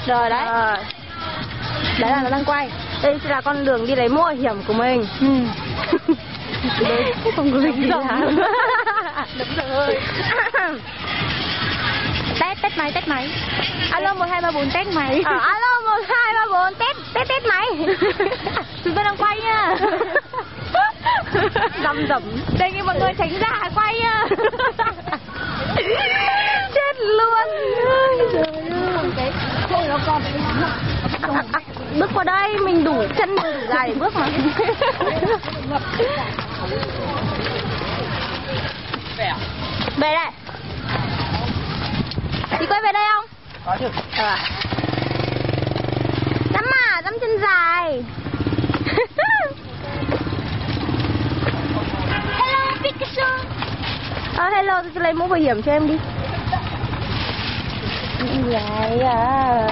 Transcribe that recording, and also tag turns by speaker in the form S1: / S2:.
S1: Rồi đấy.
S2: Đấy là nó đang quay.
S1: Đây là con đường đi lấy mũ bảo hiểm của mình.
S2: Không có gì làm.
S1: Đấm rồi.
S2: Test máy. Alo 1 2 3 4 test máy.
S1: Alo 1 2 3 4 test máy.
S2: Chúng tôi đang quay nha.
S1: Dầm.
S2: Đây nghe mọi người tránh ra quay nha.
S1: Chết luôn. Bước qua đây, mình đủ chân mình đủ dài để bước mà. Về đây. Chị quay về đây không?
S3: Có chứ.
S1: Dám chân dài. Hello Picasso. Hello, tôi lấy mũ bảo hiểm cho em đi. Dài à.